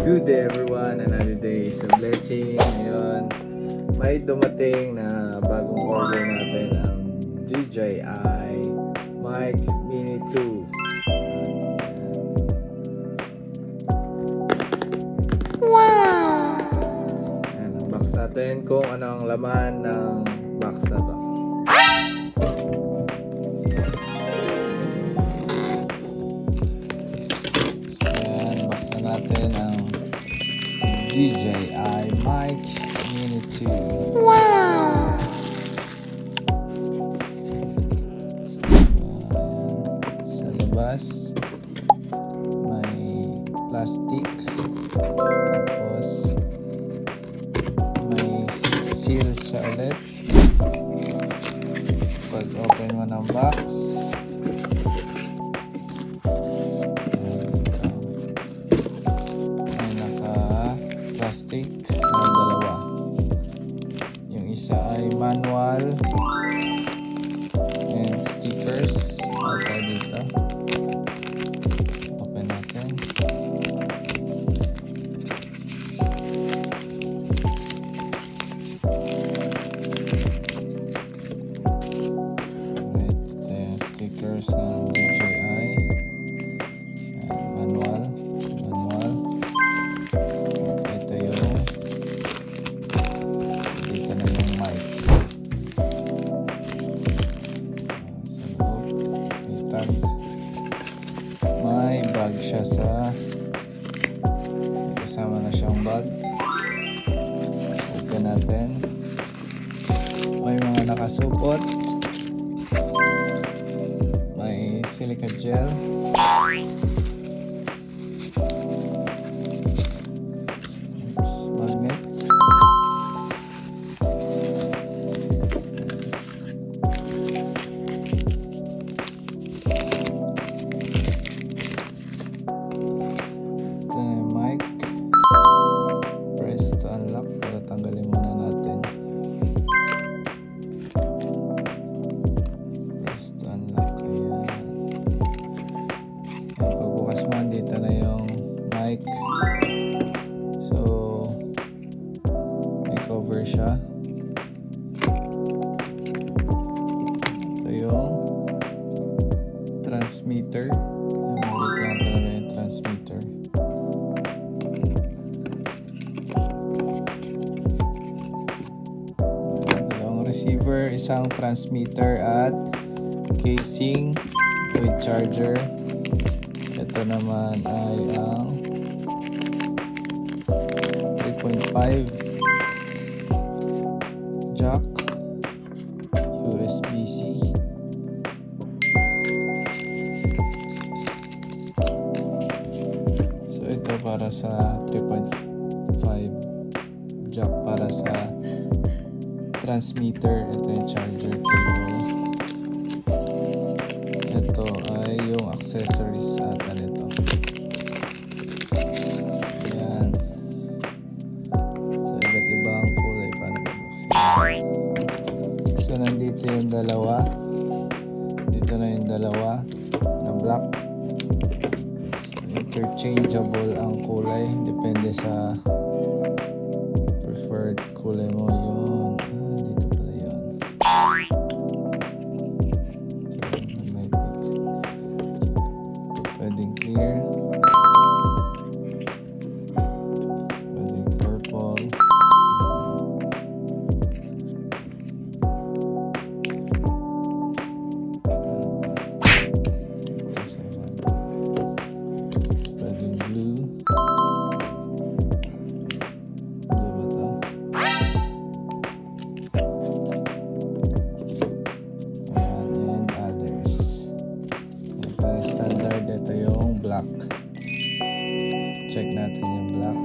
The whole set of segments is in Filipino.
Good day everyone, another day is a blessing. Ngayon, may dumating na bagong order natin ang DJI Mic Mini 2. Wow! Ayan, ang box natin kung ano ang laman ng box na to. Ayan, box na natin ang DJI Mic Mini 2. Wow! Sa labas may plastic, tapos may seal siya ulit. Pag open mo ng box, may naka plastic na dalawa. Yung isa ay manual and stickers ata dito. Open natin. Right, ito yung stickers ng DJI. Manual. Ito yung dito na yung mic. Sa loob, may tag. May bag siya kasama na siyang bag. Open natin. May mga nakasupot. May silica gel. Oops, magnet. Ito na yung mic. Press to unlock para tanggalin muna natin. Press to unlock. Ayan. Pagbukas mo, dito na yung mic. So, may cover siya. Ito yung transmitter. Maliit lang talaga yung transmitter. Dalawang receiver, isang transmitter at casing with charger. Ito naman ay ang 3.5 jack USB-C. So ito para sa 3.5 jack para sa transmitter. Ito yung charger cable. Ito ay yung accessories sa nito. Ayan. So iba't ibang kulay para mabuksan. So nandito yung dalawa. Dito na yung dalawa na black. Interchangeable ang kulay. Depende sa preferred kulay mo yun. Dito pala yun. So, magnetic. Pwedeng clear. Pwedeng purple. Pwedeng blue. Blue ba ito? Ayan, and others. Ayan, para standard, ito yung black. Check natin yung black.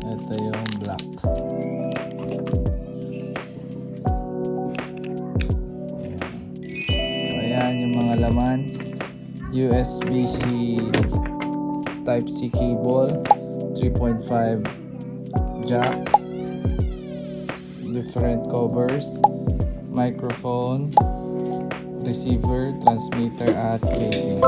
Ito yung black. Ayan yung mga laman. USB-C Type-C cable, 3.5 jack, different covers, microphone, receiver, transmitter at casing.